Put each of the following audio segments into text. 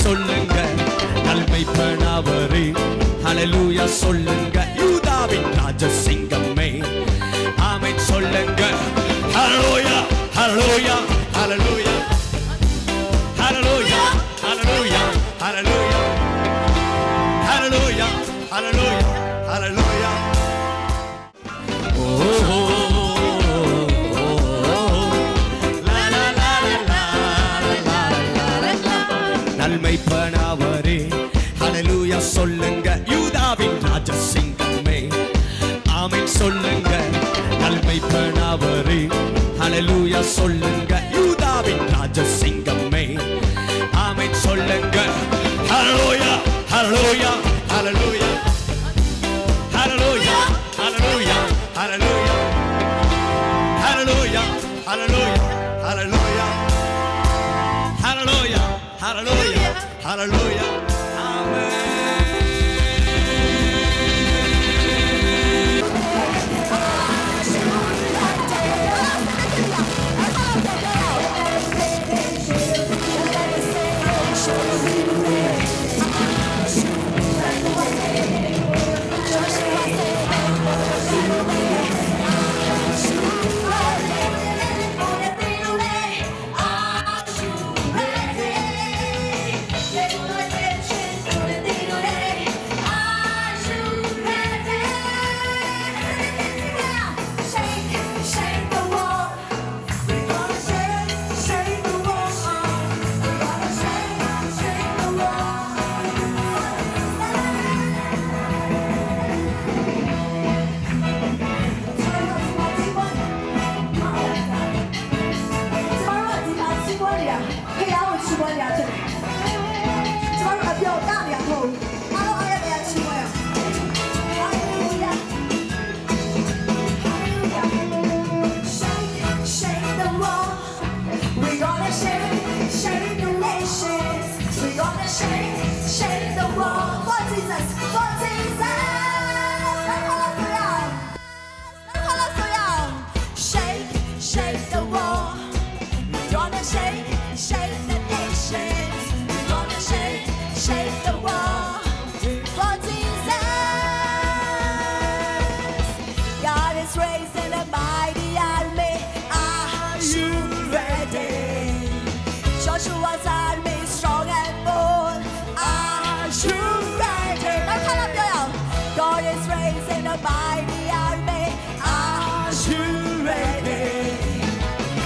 சொல்லுங்க நன்மை பண்ணவரே ஹalleluya சொல்லுங்க யூதாவின் ராஜசிங்கமே ஆமென் சொல்லுங்க ஹalleluya ஹalleluya ஹalleluya ஹalleluya ஹalleluya ஹalleluya ஹalleluya ஹalleluya ஹalleluya நன்மை பண்ணவரே ஹalleluya சொல்லுங்க யூதாவின் ராஜசிங்கமே ஆமென் சொல்லுங்க நன்மை பண்ணவரே ஹalleluya சொல்லுங்க யூதாவின் ராஜசிங்கமே ஆமென் சொல்லுங்க ஹalleluya ஹalleluya ஹalleluya ஹalleluya ஹalleluya ஹalleluya ஹalleluya ஹalleluya ஹalleluya Hallelujah, hallelujah, hallelujah, amen.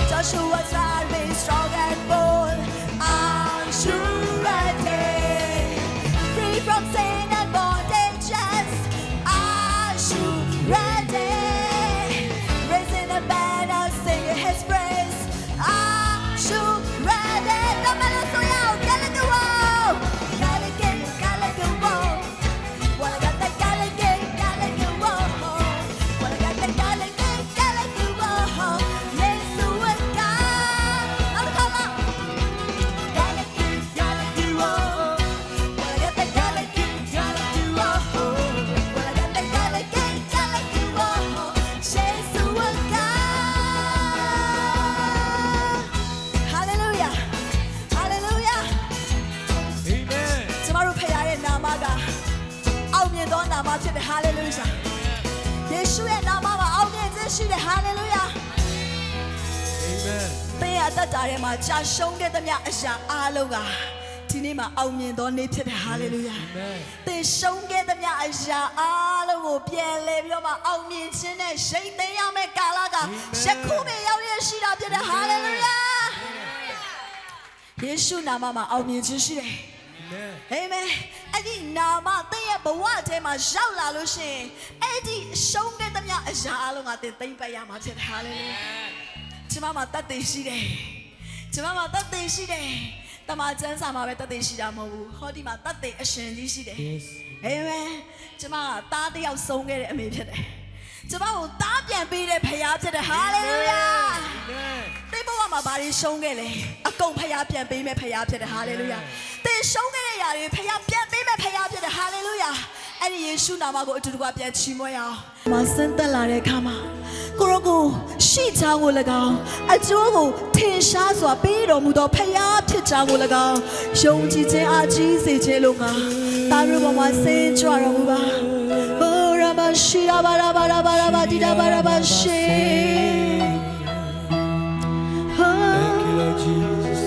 Joshua's army strong and bold. Are you ready? Free from sin and bondages. Are you ready? Raising a banner, singing His praise. Are you ready? The melody so loud, gotta do it, gotta get it, Well, I got that, gotta get it, Well, I got that, gotta get it, Hallelujah. Yeshua nama ma aunye jeshi de hallelujah. Amen. သင်ရတတ်တာထဲမှာကြာရှုံးခဲ့သမျှအရာအားလုံးကဒီနေ့မှာအောင်မြင်သောနေ့ဖြစ်တယ် hallelujah. Amen. သင်ရှုံးခဲ့သမျှအရာအားလုံးကိုပြန်လဲပြီးတော့မှအောင်မြင်ခြင်းနဲ့ရိတ်သိမ်းရမယ့်ကာလကယခုပဲရောက်ရရှိတာဖြစ်တယ် hallelujah. ယေရှုနာမမှာအောင်မြင်ခြင်းရှိတယ် Amen. အဲ့ဒီနာမသင်ရဲ့ဘဝထဲမှာရောက်လာလို့ရှိရင်အဲ့ဒီရှုံးခဲ့သမျှအရာအလုံးကသင်သိမ့်ပတ်ရမှာဖြစ်တယ် hallelujah. ကျွန်မမှာတတ်သိရှိတယ်ကျွန်မမှာတတ်သိရှိတယ်တမန်ကျမ်းစာမှာပဲတတ်သိရှိတာမဟုတ်ဘူးဟောဒီမှာတတ်သိအရှင်ကြီးရှိတယ် Amen. ကျွန်မကသားတစ်ယောက်ဆုံးခဲ့တဲ့အမေဖြစ်တယ်ကျွန်မကိုသားပြန်ပေးတဲ့ဖခင်ဖြစ်တယ် hallelujah. သင်ဘဝမှာဘာတွေရှုံးခဲ့လဲအကုန်ဖခင်ပြန်ပေးမဲ့ဖခင်ဖြစ်တယ် hallelujah. သင်ရှုံးခဲ့တဲ့ຢာတွေဖခင်ပြန်ပေးမဲ့ဖခင်ဖြစ်တယ် hallelujah. အဲ့ဒီ ယေရှုနာမကိုအတူတူကပြန်ချီးမွမ်းရအောင်။မဆန်းတက်လာတဲ့အခါမှာကိုရောကိုရှိချောင်းကို၎င်းအကျိုးကိုထင်ရှားစွာပေးတော်မူသောဖခင်ဖြစ်ချောင်းကို၎င်းယုံကြည်ခြင်းအားကြီးစေခြင်းလို့ငါတာရုပေါ်မှာဆင်းကြွတော်မူပါ။ဟိုရပါရှိရပါရပါရပါရပါတိတာပါရပါရှိ Thank you, Lord Jesus.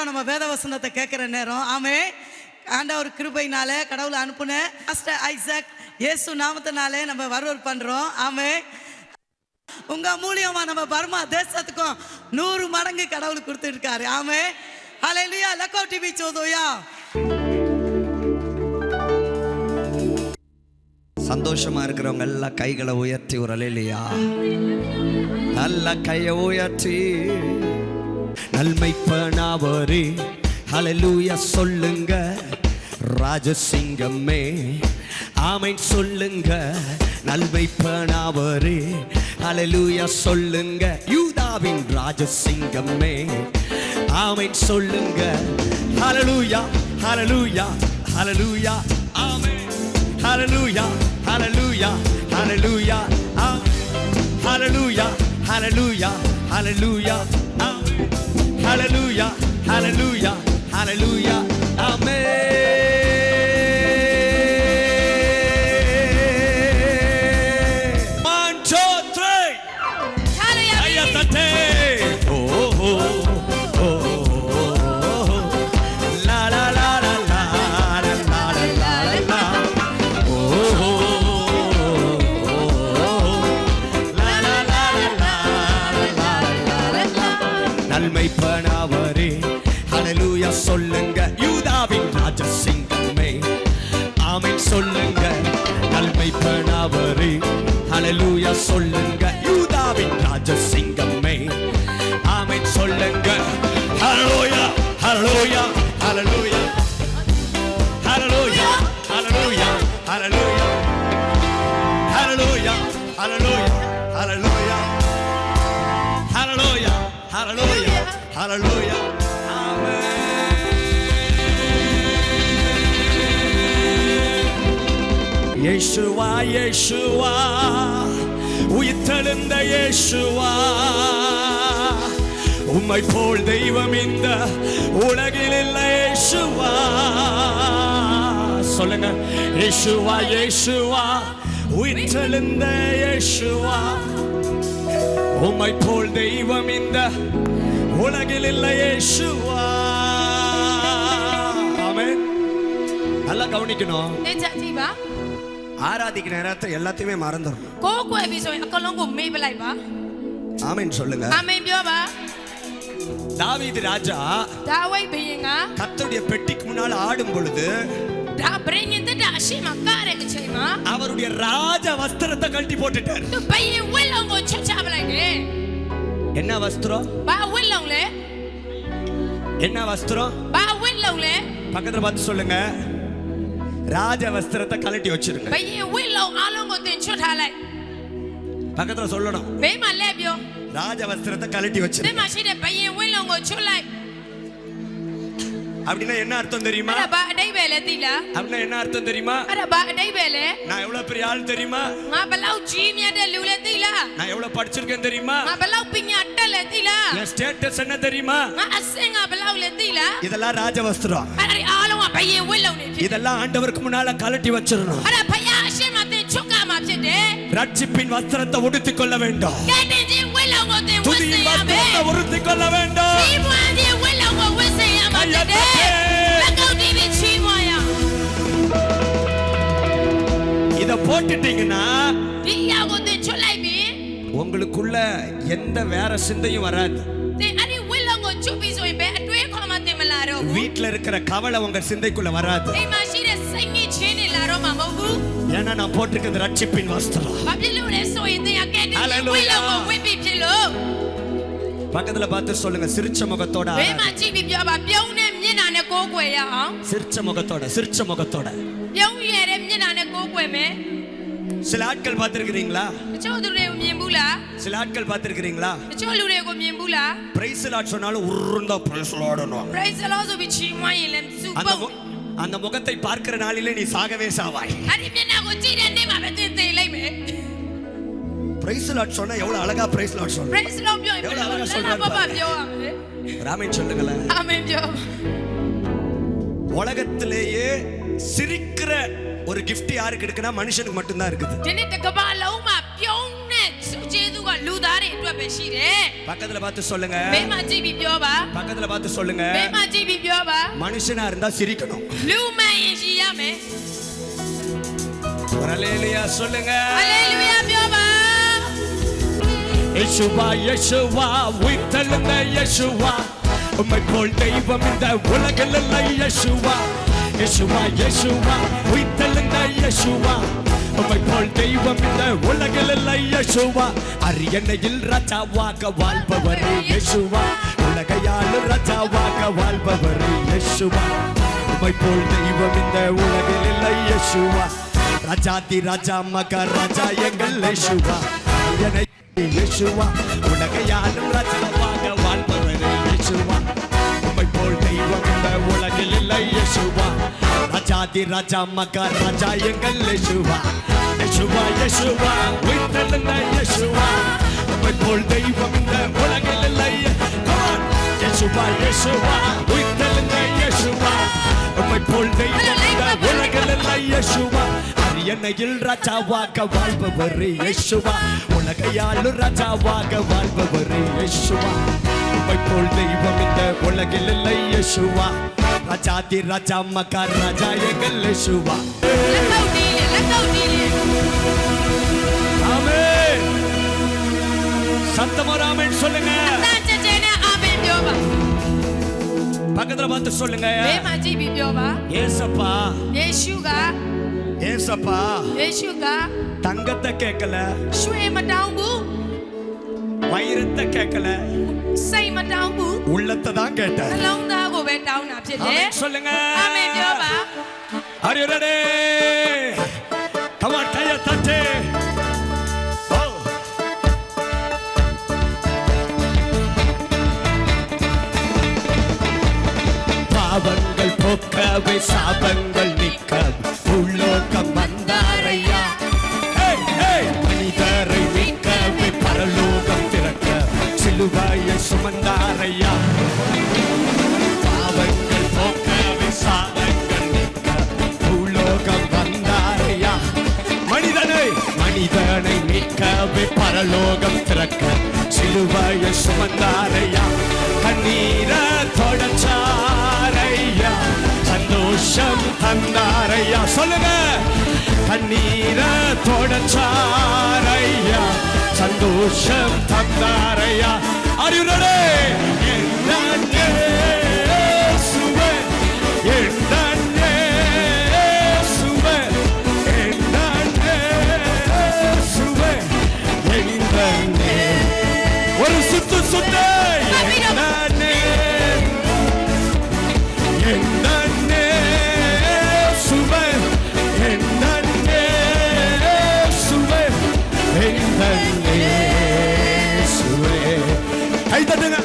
நம்ம வேத வசனத்தை கேட்குற நேரம் ஆமே ஆண்டவர் கிருபையினாலே கடவுளை அனுப்புன பாஸ்டர் ஐசக் இயேசு நாமத்தினாலே நம்ம வரவேற்பு பண்றோம் ஆமே உங்க மூலியமா நம்ம பர்மா தேசத்துக்கும் 100 மடங்கு கடவுள் கொடுத்துருக்காரு ஆமே ஹalleluya லக்கோ டிவி சோதோயா சந்தோஷமா இருக்கிறவங்க எல்லாம் கைகளை உயர்த்தி ஒரு அல்லேலூயா நல்ல கையை உயர்த்தி நல்மைப்பனாவரே ஹalleluya சொல்லுங்க ராஜசிங்கமே ஆமென் சொல்லுங்க நல்மைப்பனாவரே ஹalleluya சொல்லுங்க யூதாவின் ராஜசிங்கமே ஆமென் சொல்லுங்க ஹalleluya ஹalleluya ஹalleluya ஆமென் ஹalleluya ஹalleluya ஹalleluya ஆமென் ஹalleluya hallelujah, amen. Hallelujah, hallelujah, hallelujah, amen. 1, 2, 3. Hallelujah. Oh, oh, oh, oh. La la la la la la la la la. Oh, oh, oh. La la la la la la la. நன்மை பணவரே ஹalleluya சொல்லுங்க யூதாவின் ராஜசிங்கமே ஆமென் சொல்லுங்க நன்மை பணவரே ஹalleluya சொல்லுங்க யூதாவின் ராஜசிங்கமே ஆமென் சொல்லுங்க ஹalleluya ஹalleluya ஹalleluya ஹalleluya ஹalleluya ஹalleluya ஹalleluya ஹalleluya ஹalleluya Hallelujah, hallelujah, hallelujah, amen. Yeshua, Yeshua, உயிர்த்தெழுந்த Yeshua, உம்மை போல் தெய்வம் இந்த உலகில் இல்லை Yeshua. சொல்லுங்க Yeshua, Yeshua, உயிர்த்தெழுந்த Yeshua. உம்மை போல் தெய்வம் இந்த உலகில் இல்லை இயேசுவா. ஆமென். நல்லா கவனிக்கணும். ஆராதிக்கிற நேரத்தை எல்லாத்தையுமே மறந்துடணும். ஆமென் சொல்லுங்க. ஆமென் பியோபா. தாவீது ராஜா கர்த்தருடைய பெட்டிக்கு முன்னால் ஆடும் பொழுது அவருடைய ராஜ வஸ்திரத்தை கழட்டி போட்டுட்டார். என்ன வஸ்திரம்? என்ன வஸ்திரம்? பக்கத்துல பார்த்து சொல்லுங்க. ராஜ வஸ்திரத்தை கழட்டி வச்சிருங்க. பக்கத்துல சொல்லணும். ராஜ வஸ்திரத்தை கழட்டி வச்சிருங்க. அப்படின்னா என்ன அர்த்தம் தெரியுமா? அப்படின்னா என்ன அர்த்தம் தெரியுமா? நான் எவ்வளவு பெரிய ஆள் தெரியுமா? நான் எவ்வளவு படிச்சிருக்கேன் தெரியுமா? என் ஸ்டேட்டஸ் என்ன தெரியுமா? இதெல்லாம் ராஜ வஸ்திரம். இதெல்லாம் ஆண்டவருக்கு முன்னால கழட்டி வச்சிரணும். ரட்சிப்பின் வஸ்திரத்தை உடுத்திக் கொள்ள வேண்டும். துதியின் வஸ்திரத்தை உடுத்திக் கொள்ள வேண்டும். இத போட்டுட்டீங்கன்னா உங்களுக்குள்ள எந்த வேற சிந்தையும் வராது. வீட்ல இருக்கிற கவலை உங்க சிந்தைக்குள்ள வராது. ஏன்னா நான் போட்டிருக்கிறது ரட்சிப்பின் வஸ்திரம். பக்கத்துல பார்த்து சொல்லுங்க சிரிச்ச முகத்தோட. சிரிச்ச முகத்தோட, சிரிச்ச முகத்தோட. சில ஆட்கள் பார்த்திருக்கிறீங்களா? சில ஆட்கள் பார்த்திருக்கிறீங்களா? பிரைஸ் லார்ட் சொன்னாலும் உருண்டா பிரைஸ் லார்ட்னுவாங்க. அந்த முகத்தை பார்க்கிற நாளிலே நீ சாகவே சாவாய். பிரைஸ் லார்ட் சொன்னா எவ்வளவு அழகா பிரைஸ் லார்ட் சொல்றாங்க. எவ்வளவு அழகா சொல்றாங்க. ராமன் சொல்லுங்களேன். ஆமென். உலகத்திலேயே சிரிக்கிற ஒரு gift யாருக்கு இருக்குன்னா மனுஷனுக்கு மட்டும் தான் இருக்குது. பக்கத்துல பார்த்து சொல்லுங்க. பக்கத்துல பார்த்து சொல்லுங்க. மனுஷனா இருந்தா சிரிக்கணும். ஹல்லேலூயா சொல்லுங்க. ஹல்லேலூயா பியோபா. யேசுவா யேசுவா உயிர்த்தெழுந்த யேசுவா உம்மை போல் தெய்வம் இந்த உலகில் இல்லை யேசுவா. யேசுவா யேசுவா உயிர்த்தெழுந்த யேசுவா உம்மை போல் தெய்வம் இந்த உலகில் இல்லை யேசுவா. அரியணையில் ராஜாவாக வாழ்பவர் யேசுவா. உலகையாளு ராஜாவாக வாழ்பவர் யேசுவா. உம்மை போல் தெய்வம் இந்த உலகில் இல்லை யேசுவா. ராஜாதி ராஜா மக ராஜா எங்கள் யேசுவா. அரியணை யேசுவா உலகையாளு ராஜாவாக வாழ்பவர் யேசுவா. உம்மை போல் தெய்வம் இந்த உலகில் இல்லை யேசுவா. ராஜாதி ராஜா மக ராஜா எங்கள் யேசுவா. யேசுவா யேசுவா உயிர்த்தெழுந்த யேசுவா உம்மை போல் தெய்வம் இந்த உலகில் என்னையில் ராஜாவாக வாழ்பவர் இயேசுவா உலகையாளும் ராஜாவாக வாழ்பவர் இயேசுவா உம்மை போல் தெய்வம் இந்த உலகில் இல்லை இயேசுவா ராஜாதி ராஜா மகார் ராஜா எங்கள் இயேசுவா ஆமென் சத்தமா ஆமென் சொல்லுங்க பக்கத்துல பார்த்து சொல்லுங்க ஏசப்பா ஏசப்பா தங்கத்தை கேட்கல வைரத்தை கேட்கல உள்ளத்தை தான் கேட்டார் சொல்லுங்க Are you ready? Come on, கையை தட்டு. பாவங்கள் போக்கவே சாபங்கள் நிற்க உலோகம் வந்தாரையா மனிதரை மீட்கவே பரலோகம் திறக்க சிலுவையை சுமந்தாரையா பாவங்கள் போக்கவே சாபங்கள் நிற்க உலோகம் வந்தாரையா மனிதனை மீட்கவே பரலோகம் திறக்க சிலுவையை சுமந்தாரையா கண்ணீர தொடச்சாரையா சந்தோஷம் தந்தாரையா சொல்லுங்க கண்ணீர தொடச்சாரையா சந்தோஷம் தந்தாரையா Are you ready? ஒரு சுத்து சுத்து கை தட்டுங்க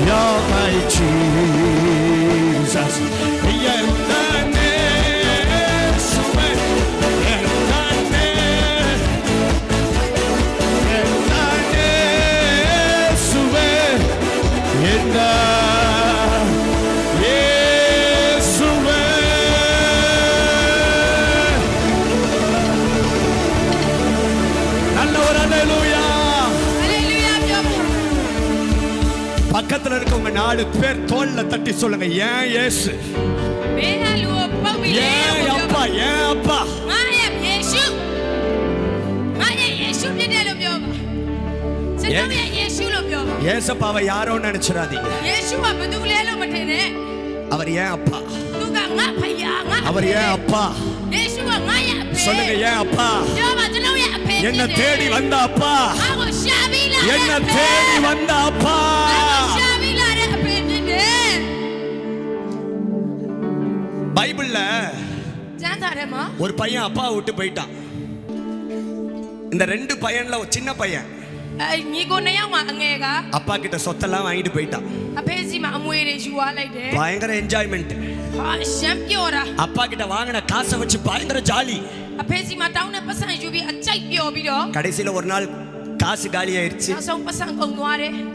You're my Jesus. பக்கத்துல இருக்கவங்க 4 பேர் தோள்ல தட்டி சொல்லுங்க ஏன் இயேசு ஏன் அப்பா ஏன் அப்பா ஏசப்பாவை யாரோ நினைச்சிடாதீங்க அவர் ஏன் அப்பா அவர் ஏன் அப்பா சொல்லுங்க ஏன் அப்பா என்ன தேடி வந்த அப்பா என்ன தேடி வந்த அப்பா பைபிள்ல ஒரு பையன் அப்பா விட்டு போயிட்டான் இந்த 2 பையன்ல ஒரு சின்ன பையன் அப்பா கிட்ட சொத்தெல்லாம் வாங்கிட்டு போயிட்டான் பயங்கர என்ஜாய்மெண்ட் அப்பா கிட்ட வாங்கின காசை வச்சு பயங்கர ஜாலி கடைசியில ஒரு நாள் காசு காலி ஆயிருச்சு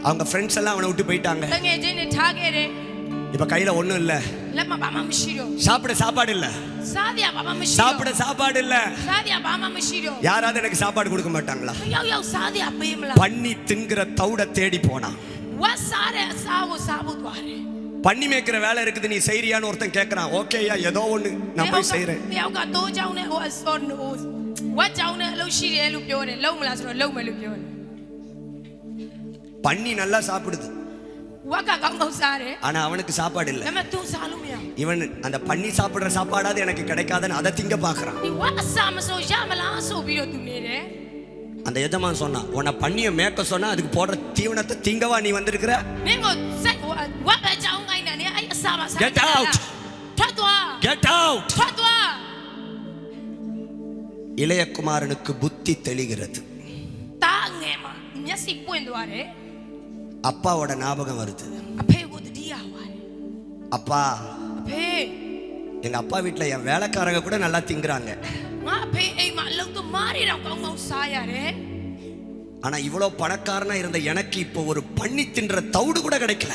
அவங்க ஃப்ரெண்ட்ஸ் எல்லாம் அவனை விட்டு போயிட்டாங்க இப்ப கையில ஒண்ணும் இல்ல சாப்பிட சாப்பாடு இல்ல சாப்பிட சாப்பாடு இல்ல யாராவது எனக்கு சாப்பாடு கொடுக்க மாட்டாங்களா பண்ணி திங்கிற தவுட தேடி போனா பண்ணி மேய்க்கிற வேலை இருக்குது நீ செய்யறியான்னு ஒருத்தன் கேட்கறான் ஓகேயா ஏதோ ஒண்ணு நான் போய் செய்யறேன் பண்ணி நல்லா சாப்பிடுது ஆனா அவனுக்கு சாப்பாடு இல்ல இவன் அந்த பண்ணி சாப்பிடுற சாப்பாடாவது எனக்கு கிடைக்காதுன்னு அதை திங்க பாக்குறான் அந்த எஜமான் சொன்னா உன்னை பண்ணிய மேய்க்க சொன்னா அதுக்கு போடுற தீவனத்தை திங்கவா நீ வந்திருக்கிற Get out! Get out! இளையகுமாரனுக்கு புத்தி தெளிகிறது. தாங்கேமா மெஸ்ஸி போயிடுவாரு. அப்பாவோட ஞாபகம் வருது. அப்பே கோதியாவாரு. அப்பா, அப்பே எங்க அப்பா வீட்ல என் வேலைக்காரங்க கூட நல்லா திங்குறாங்க. அப்பே ஏமா லோக்கு மாறிடா கவுங்க சாயாரே. ஆனா இவ்வளவு பணக்காரனா இருந்த எனக்கு இப்போ ஒரு பண்ணி தின்ற தவுடு கூட கிடைக்கல.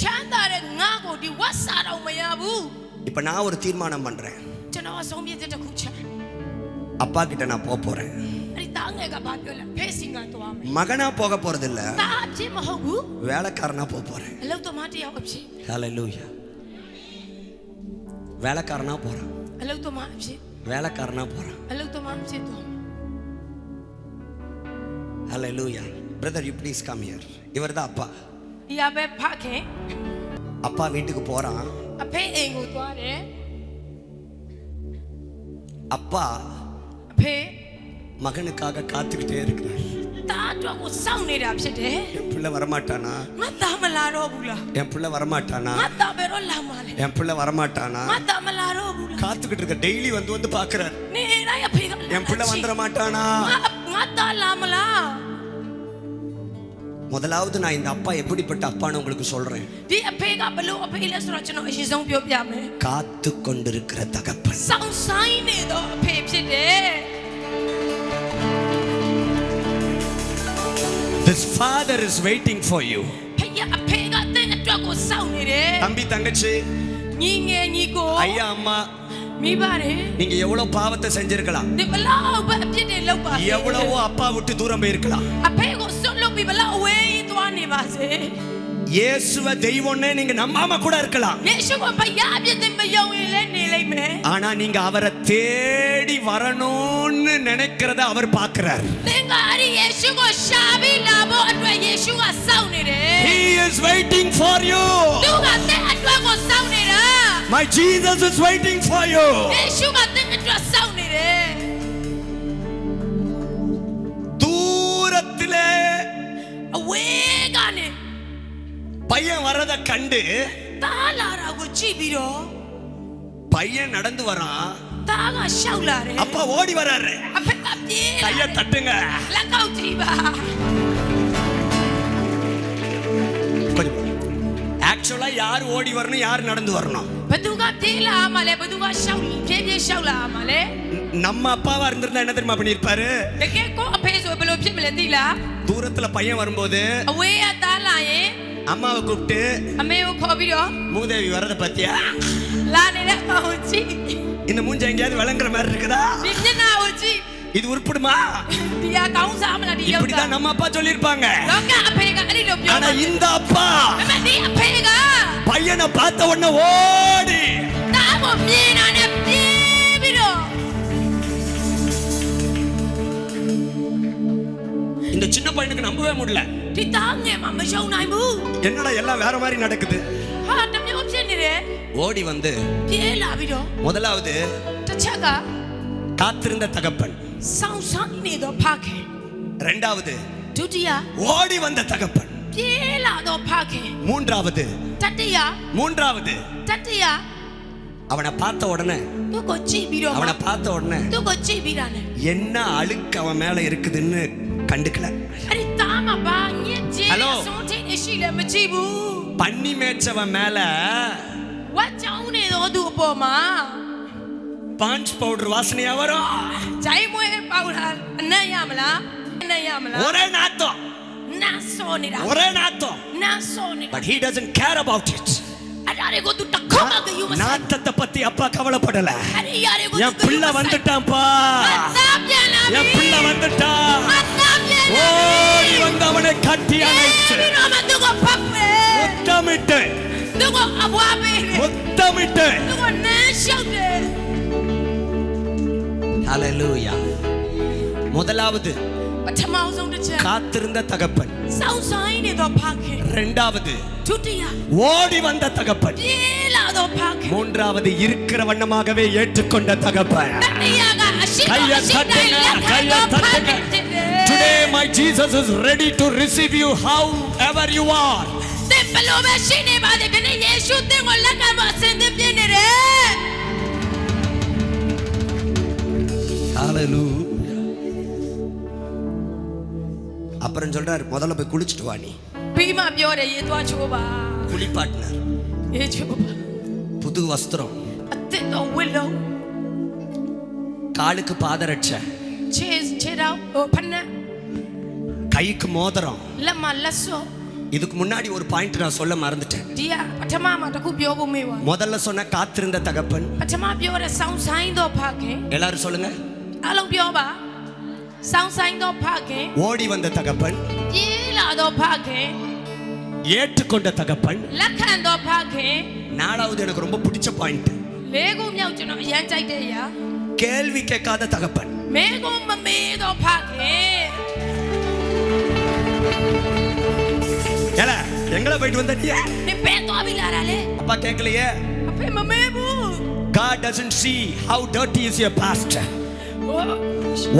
சாந்தாரே ngako di wasara umayabu. இப்ப நான் ஒரு தீர்மானம் பண்றேன். 저는 성비한테 구차. அப்பா கிட்ட நான் போக போறேன். 아니 당내가 바뀌어라. 패싱가 또 하면. மகனா போக போறது இல்ல. 나지 뭐하고? வேலைக்காரனா போக போறேன். 알로도 마디야 없이. ஹalleluya. வேலைக்காரனா போறேன். 알로도 마 없이. வேலைக்காரனா போறேன். 알로도 마 없이 또. Hallelujah. Brother, you please come here. இவர்தான் அப்பா. 이 앞에 파케. அப்பா வீட்டுக்கு போறான். 앞에 앵고 또아래. அப்பா 앞에 மகனுக்காக காத்துக்கிட்டே இருக்கிறார். தாட்வா고 싸우နေတာဖြစ်တယ်. என் பிள்ளை வரமாட்டானா? 맞다 말아로 불라. என் பிள்ளை வரமாட்டானா? 맞다 배로 라말래. என் பிள்ளை வரமாட்டானா? 맞다 말아로 불라. காத்துக்கிட்டு இருக்க டெய்லி வந்து பாக்குறார். 내라 옆에가. என் பிள்ளை வந்துட மாட்டானா? 맞다 라말라. முதலாவது நான் இந்த அப்பா எப்படிப்பட்ட அப்பான்னு உங்களுக்கு சொல்றேன். 이 앞에가 별로 앞에라 소라 저는 시성 뼈뼈매. காத்து கொண்டிருக்கிற தகப்பன். 상사이네도 앞에ဖြစ်တယ်. This father is waiting for you.ဖေ앞에가 내အတွက်ကိုစောင့်နေတယ်. தம்பி, தங்கச்சி,ညီငယ်ညီကို ஐயா, அம்மா,မိပါတယ်. நீங்க எவ்வளவு பாவத்தை செஞ்சிருக்கலாம்.ဒီဘလောက်ပဲအပြစ်တွေလုပ်ပါစေ. எவ்வளவோ அப்பா விட்டு தூரம் போயிருக்கலாம். 앞에ကိုစွန့်လွတ်ပြီးဘလောက်အဝေးသွားနေပါစေ. இயேசுவை தெய்வம்னே நீங்க நம்பாம கூட இருக்கலாம். 예수가 பையாအပြစ်တွေမယုံရင်လည်းနေလိမ့်မယ်. ஆனா நீங்க அவரை தேடி வரணும்னு நினைக்கிறத அவர் பார்க்கிறார். သင်ကအဲ့ဒီယေရှုကိုရှာပြီးလာဖို့အတွက်ယေရှုကစောင့်နေတယ်. He is waiting for you. သူကတဲ့အတွက်ကိုစောင့်နေတာ. My Jesus is waiting for you. ယေရှုကတဲ့အတွက်စောင့်နေတယ်. தூரத்திலே အဝေးကနေ பையன் வரத கண்டு တားလာတာကိုကြည့်ပြီးတော့ பையன் நடந்து வரான். တားကရှောက်လာတယ်. அப்பா ஓடி வராரு. အဖေကပြေးလာ கைய တယ်. தட்டுங்க. လက်ကောက်ကြည့်ပါ. ஆக்சுவலா யார் ஓடி வரணும், யார் நடந்து வரணும்? ဘသူကပြေးလာမှလဲဘသူကရှောက်ဖြည်းဖြည်းရှောက်လာမှလဲ நம்ம அப்பாவா இருந்திருந்தா என்ன தெரியுமா பண்ணிருப்பாரு? တကယ်ကိုအဖေဆိုဘယ်လိုဖြစ်မလဲသိလား தூரத்துல பையன் வரும்போது အဝေးကတားလာရင် அம்மாவை கூப்பிட்டு, အမေကိုခေါ်ပြီးတော့ மூதேவி வரத பத்தியா? လာနေတဲ့ကောင်ကိုကြည့် இந்த மூஞ்ச எங்கேயாவது விளங்குற மாதிரி இருக்குதா? ဒီမျက်နှာကိုကြည့် இது உருப்படுமா? ဒီကကောင်းစားမလားဒီယောက် இப்படிதான் நம்ம அப்பா சொல்லிருப்பாங்க. လောကအဖေကအဲ့ဒီလိုပြော ஆனா இந்த அப்பா အမေဒီအဖေက பையனை பார்த்த உடனே ஓடி တားကိုမြင်တာနဲ့ပြေးပြီးတော့ இந்த சின்ன பையனுக்கு நம்பவே முடியல. ဒီတားငယ်မှမယုံနိုင်ဘူး என்னடா எல்லாம் வேற மாதிரி நடக்குது. ဟာတမျိုးဖြစ်နေတယ် ஓடி வந்து ပြေးလာပြီးတော့ முதலாவது တစ်ချက်က காத்திருந்த தகப்பன். စောင့်ဆိုင်နေတော့ဖခင် இரண்டாவது ဒုတိယ ஓடி வந்த தகப்பன். ပြေးလာတော့ဖခင် மூன்றாவது တတိယ တတိယ அவனை பார்த்த உடனே သူ့ကိုကြည့်ပြီးတော့ அவனை பார்த்த உடனே သူ့ကိုကြည့်ပြီးတာနဲ့ என்ன அழுக்கு அவன் மேல இருக்குதுன்னு கண்டுக்கல. အဲ့ဒီတားမှာဘာညစ်ကြေး Hello? ဆုံးထိတ်ရှိလည်းမကြည့်ဘူး பண்ணி மேய்ச்சவன் மேல ဝတ်ကြောင်းနေတော့သူ့အပေါ်မှာ பாஞ்ச் பவுடர் வாசனையா வரும். ဂျိုင်းမွေးပေါက်လာအနက်ရမလားအနက်ရမလား ஒரே நாத்தம், နတ်စောနေတာ ஒரே நாத்தம். နတ်စောနေတာ But he doesn't care about it. အဲ့ဒါတွေကိုသူတခေါက်မှယူမစား நாத்தத்தை பத்தி அப்பா கவலைப்படல. အဲ့ဒီຢာတွေကို என் பிள்ளை வந்துட்டான்ப்பா, အသားပြန်လာပြီ என் பிள்ளை வந்துட்டான். အသားပြန်လာ ஓடி ပြီ வந்து அவனை கட்டி அணைச்சு ပြီးတော့မှသူ့ကိုဖတ်ပဲ முத்தமிட்டு သူ့ကိုအဘွားပေးတယ် முத்தமிட்டு. သူ့ကိုနမ်းလျှောက်တယ် ஹalleluya. முதலாவது ပထမဆုံးတစ်ချက် காத்திருந்த தகப்பன். စောင့်ဆိုင်နေတော့ဖခင် இரண்டாவது ဒုတိယ ஓடி வந்த தகப்பன். ပြေးလာတော့ဖခင် மூன்றாவது இருக்கிற வண்ணமாகவே ஏற்றுக்கொண்ட தகப்பன். တတိယကအရှိ கையை အရှိတိုင်း தட்டுங்க, လက်ခံ கையை တော့ဖ தட்டுங்க. ခင်ဖြစ်တယ် Today my Jesus is ready to receive you however you are. သင်ဘလို့ပဲရှိနေပါစေခနဲ့ယေရှုသင်ကိုလက်ခံဖို့အစဉ်သင်ပြနေတယ် ஹalleluya. அப்புறம் சொல்றார் முதல்ல போய் குளிச்சிட்டு வா நீ.ပြီးမှပြောတယ်ရေသွားချိုးပါ குளிப்பாட்டினார். ရေချိုးပါ புது வஸ்திரம், အသစ်တော်ဝတ်လုံး காலுக்கு பாதரட்சை, ခြေတော်ဟိုဖနက် கைக்கு மோதிரம். လက်မလက်စော இதுக்கு முன்னாடி ஒரு பாயிண்ட் நான் சொல்ல மறந்துட்டேன். ဒီကပထမမှာတခုပြောဖို့မေးပါ முதல்ல சொன்ன காத்திருந்த தகப்பன். ပထမပြောတဲ့စောင်းဆိုင်တော်ဖခင် எல்லாரும் சொல்லுங்க. အလုံးပြောပါစောင်းဆိုင်တော်ဖခင် ஓடி வந்த தகப்பன், ပြေးလာတော်ဖခင် ஏற்றுக்கொண்ட தகப்பன். လက်ခံတော်ဖခင် நாலாவது எனக்கு ரொம்ப பிடிச்ச பாயிண்ட், လေးခုမြောက်ကျွန်တော်အရန်ကြိုက်တဲ့အရာ கேள்வி கேட்காத தகப்பன். မဲကုံမမေးတော်ဖခင် ஏல எங்கல போயிட்டு வந்த நீ? နေပဲသွားပြီလာတာလေ அப்பா கேட்கலையே. အဖေမမေးဘူး God doesn't see how dirty is your past. ဟို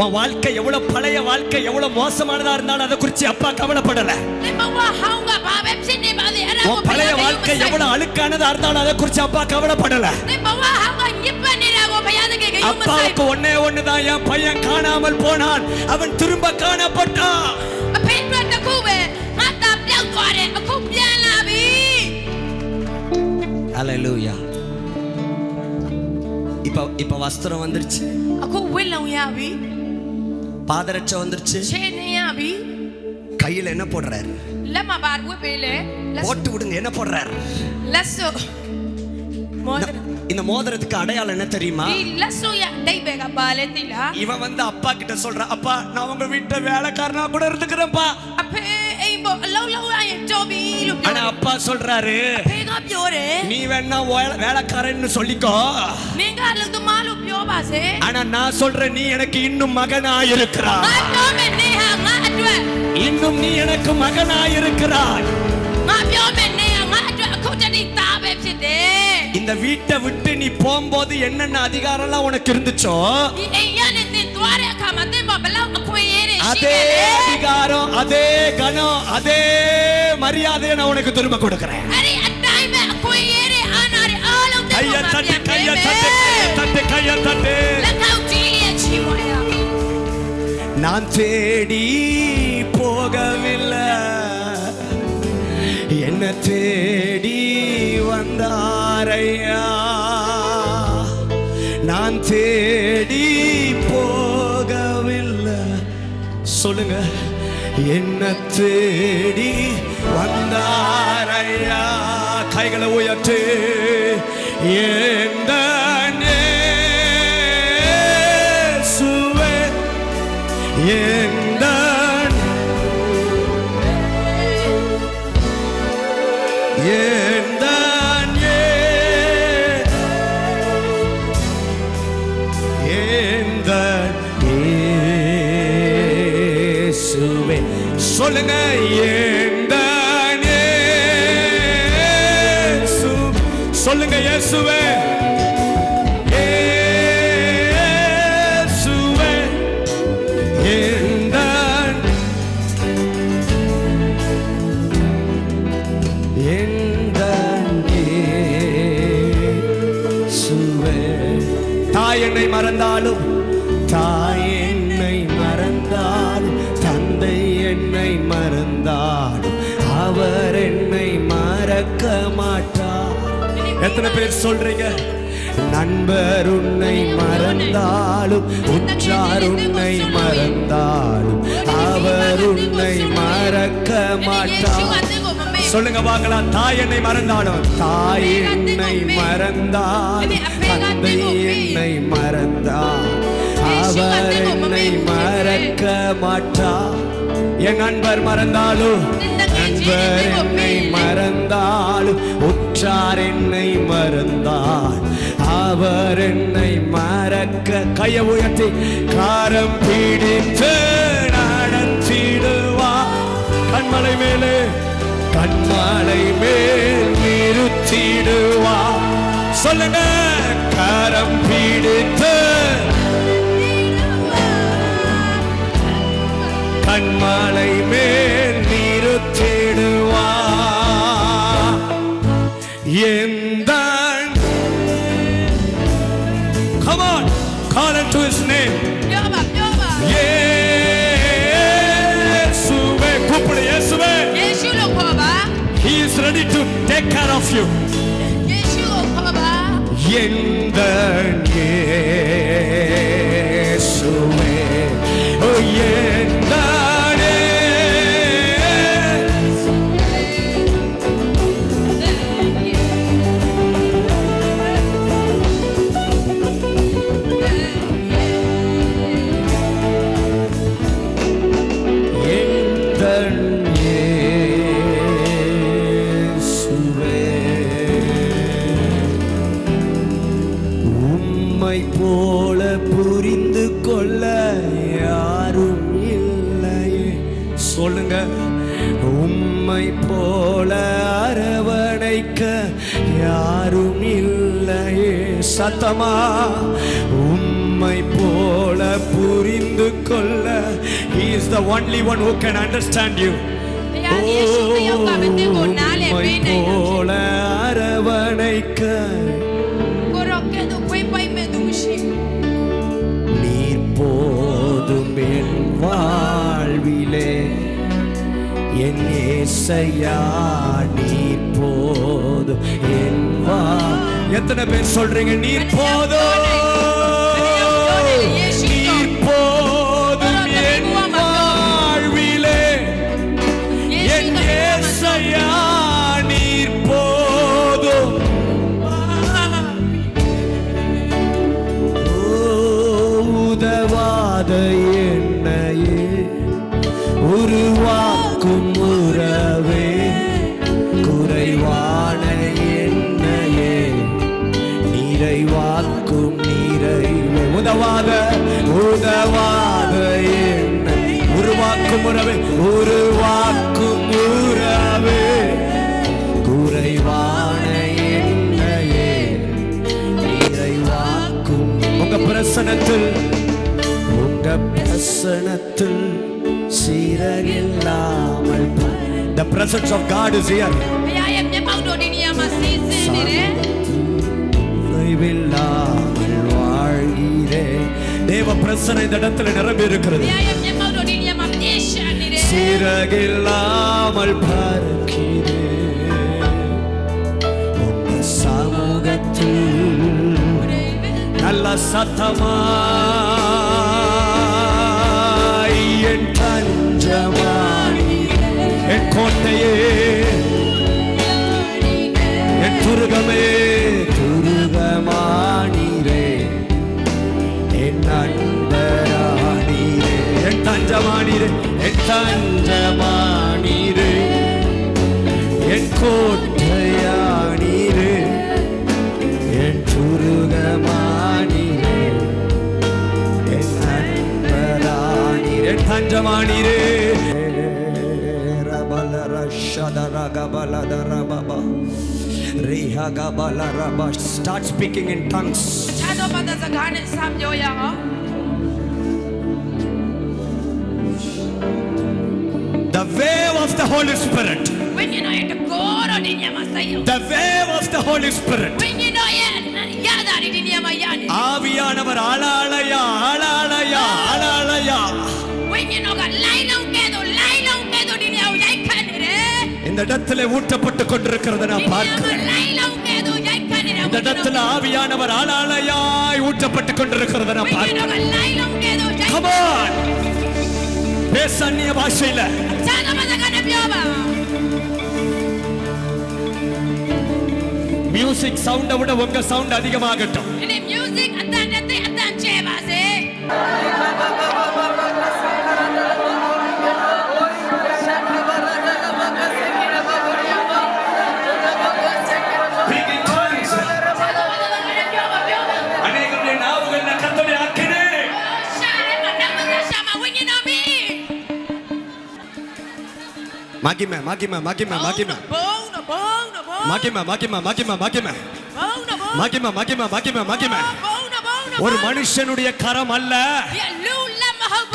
உன் வாழ்க்கை எவ்வளவு பழைய வாழ்க்கை எவ்வளவு மோசமானதா இருந்தாலும் அதை குறித்து அப்பா கவலைப்படல. နေဘဝဟောင်းကဘာပဲဖြစ်နေပါလေအဲ့ဒါကို உன் பழைய வாழ்க்கை எவ்வளவு அழுக்கானதா இருந்தாலும் அதை குறித்து அப்பா கவலைப்படல. နေဘဝဟောင်းကညစ်ပတ်နေတာကိုဘုရားသခင်ကယုံမဆိုင် அப்பாவுக்கு ஒன்னே ஒண்ணுதான், என் பையன் காணாமல் போனான், அவன் திரும்ப காணப்பட்டான். အဖေတို့တခုပဲငါတာပြောက်သွားတယ်အခုပြန်လာပြီ Hallelujah. இப்ப வஸ்திரம் வந்துருச்சு, အခုဝစ်လုံရပြီ பாதரட்சை வந்துருச்சு, ခြေနေရပြီ கையில என்ன போடுறாரு? လက်မှာပါဝစ်ပေးလေလက် போட்டு விடுங்க. என்ன போடுறாரு? လက်စုပ်မောဒ இந்த மோதிரத்துக்கு அடையாளம் என்ன தெரியுமா? ဒီလက်စုပ်ရအတိတ်ပဲကပါလဲသိလား இவன் வந்து அப்பா கிட்ட சொல்றான், அப்பா நான் உங்க வீட்டு வேலைக்காரனா கூட இருந்துக்கிறேன்ப்பா. အဖေအိမ်ပေါ်အလုံးလုံးရရင်ကြော်ပြီလို့ပြော ஆனா တယ် அப்பா சொல்றாரு, အဖေကပြောတယ် நீ வேணா வேலைக்காரன்னு சொல்லிக்கோ, မင်းကအလုပ်သမားလို့ပြောပါစေ ஆனா நான் சொல்றேன் நீ எனக்கு இன்னும் மகனாயிருக்கிறாய். ငါပြောမယ်နေဟာငါအတွက် இன்னும் நீ எனக்கு மகனாயிருக்கிறாய். ငါပြောမယ်နေဟာငါအတွက်အခုတည်းသားပဲဖြစ်တယ် இந்த வீட்டை விட்டு நீ போகும்போது என்னென்ன அதிகாரம்லாம் உனக்கு இருந்துச்சோ, ဒီအိမ်ရနဲ့တင်သွားတဲ့အခါမှာတင်ပါဘလောက်အခွင့်အရေးတွေရှိ அதே ခဲ့လဲ அதிகாரம், அதே கனம், அதே மரியாதையை நான் உனக்கு திரும்ப கொடுக்கிறேன். အဲ့ဒီအတိုင်းပဲအခွင့်အရေးတွေအာဏာတွေအားလုံးတင် கையை ပါ தட்டு, ပြန် கையை ပေး தட்டு, မယ် கையை தட்டு, கையை தட்டு. လက်ထောက်ကြီးရဲ့ချီးမွမ်းရ நான் தேடி போகவில்லை, என்ன தேடி வந்தாரையா. நான் தேடி போகவில்லை, சொல்லுங்க, என்ன தேடி வந்தாரையா. கைகளை உயர்த்து. எந்த சொல்லுங்க, சொல்லுங்க இயேசுவே, இயேசுவே, தாய் என்னை மறந்தாலும், தாய் என்னை மறந்தாலும், தந்தை என்னை மறந்தாலும், அவர் என்னை மறக்க மாட்டார். எத்தனை பேர் சொல்றீங்க? நண்பர் உன்னை மறந்தாலும், உற்றார் உன்னை மறந்தாலும், அவர் உன்னை மறக்க மாட்டார். சொல்லுங்க பார்க்கலாம். தாய் என்னை மறந்தாலும், தாய் என்னை மறந்தாலும், தந்தை என்னை மறந்தால், அவர் என்னை மறக்க மாட்டார். என் நண்பர் மறந்தாலும், நண்பர் என்னை மறந்தாலும், உற்றார் என்னை மறந்தால், அவர் என்னை மறக்க. கையை உயர்த்தி காரம் பிடித்து நடத்திடுவார். கண்மலை மேலே, கண்மலை மேல் நிறுத்திடுவார். சொல்லுங்க, கரம் பிடித்து கண்மலை மேல் நிறுத்திடுவார். எந்த Come on, call into his name. care of you. 예수가 커봐. எந்த இயேசுவே, ஓ எந்த போல புரிந்து கொள்ள யாரும் இல்லையே. சொல்லுங்க, உம்மை போல அரவணைக்க யாரும் இல்லையே. சத்தமா, உம்மை போல புரிந்து கொள்ள. He is the only one who can understand you. உம்மை போல அரவணைக்க நீர் போதும் என் வாழ்விலே. என் ஏசையா நீர் போதும் என் எத்தனை பேர் சொல்றீங்க நீர் போதும், நீர் போதும் என் வாழ்விலே. என் ஏசையா நீர் போதும். உதவாத என்னையே உருவாக்கும் உறவே, குறைவான என்னையே நிறைவாக்கும் நிறைவே. உதவாத என்னை உருவாக்கும் உறவே, உருவாக்கும் உறவே, குறைவான என்னையே நிறைவாக்கும். உங்க பிரசனத்தில் சிறகில்லாமல். The presence of God is here. குறைவில்லாமல் வாழ்கிறேன். தேவ பிரசன்னம் இந்த இடத்துல நிரம்பி இருக்கிறது. சிறகில்லாமல் பறக்கிறேன் உங்க சமூகத்தில். நல்ல சத்தமா என் தஞ்சமானி, என் கோட்டையே, என் துருகமே, துருகமானீரே, என் நண்பரானீரே, என் தஞ்சமானீரே, என் தஞ்சமானீரே, என் கோட்டையானீரே, என் துருகமானீரே, என் நண்பரானீரே, என் தஞ்சமானீரே. Start speaking in tongues. The wave of the Holy Spirit. The wave of the Holy Spirit. ஆவியானவர் ஆளாளையா ஆளாளையா ஆளாளையா. இந்த இடத்துல ஊற்றப்பட்டு கொண்டிருக்கிறத நான் பார்க்கிறேன். இந்த இடத்துல ஆவியானவர் ஆளாளையாய் ஊற்றப்பட்டு கொண்டிருக்கிறத நான் பார்க்கிறேன். Come on, பேச அந்நிய பாஷையில. மியூசிக் சவுண்ட விட உங்க சவுண்ட் அதிகமாகட்டும். மகிமை மகிமை மகிமை மகிமை மகிமை மகிமை மகிமை மகிமை மகிமை மகிமை மகிமை மகிமை. ஒரு மனுஷனுடைய கரம் அல்ல,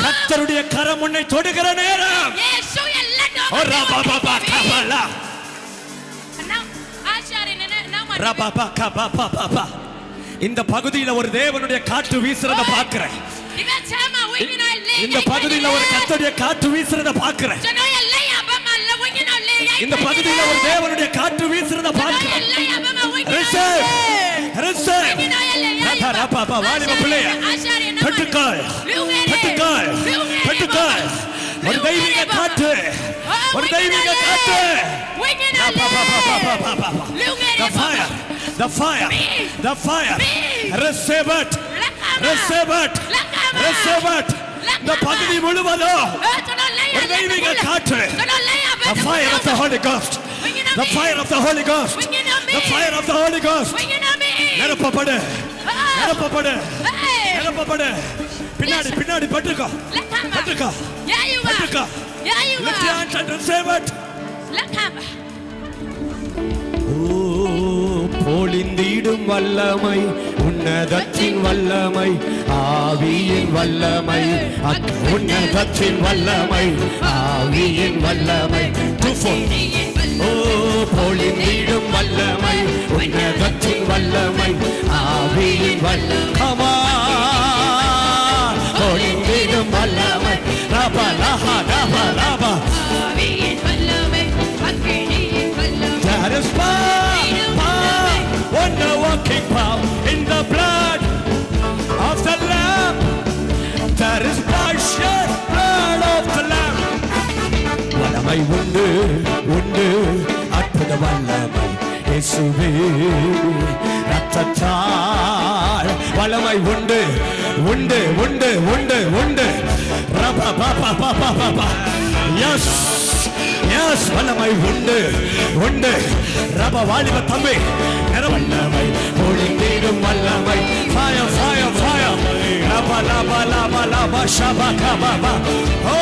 கர்த்தருடைய கரம் உன்னை தொடுகிற நேரம். இந்த பகுதியில் ஒரு தேவனுடைய காற்று வீசுறத பார்க்கிறேன். இந்த பகுதியில் ஒரு கர்த்தருடைய காற்று வீசுறத பார்க்கிறேன். இந்த பகுதியில் ஒரு தேவனுடைய காற்று வீசுறத பார்க்கிறேன். ரிசீவ் ரிசீவ் ரப்பா வாலிப பிள்ளைய பெற்றுக்காய் பெற்றுக்காய் பெற்றுக்காய். ஒரு தெய்வீக காற்று ஒரு தெய்வீக காற்று. The fire the fire the fire. Receive it receive it receive it. இந்த பகுதி முழுவதும் ஒரு தெய்வீக காற்று. The fire of the Holy Ghost the fire of the Holy Ghost the fire of the Holy Ghost. நிரப்பப்படு நிரப்பப்படு நிரப்பப்படு. பின்னாடி பின்னாடி பட்டுக்கோ பட்டுக்கோ பட்டுக்கோ. Lift your hands and receive it. பொழிந்திடும் வல்லமை உன்னதத்தின் வல்லமை ஆவியின் வல்லமை உன்னதத்தின் வல்லமை ஆவியின் வல்லமை. பொழிந்திடும் வல்லமை உன்னதத்தின் வல்லமை ஆவியின் வல்லமை. பொழிந்திடும் வல்லமை ரபா லஹா ரபா ரபா. There is power, wonder-working power in the blood of the Lamb. There is precious blood of the Lamb. வல்லமை உண்டு உண்டு அற்புத வல்லமை இயேசுவே ரத்தத்தால். வல்லமை உண்டு உண்டு உண்டு உண்டு உண்டு. ரபா பாபா பாபா பாபா. Yes yes. வல்லமை உண்டு உண்டு. ரப வாலிப தம்பி வல்லமை பொழிந்திடும் வல்லமை. fire fire fire. ரப லப லப லப ஷப கபப. ஓ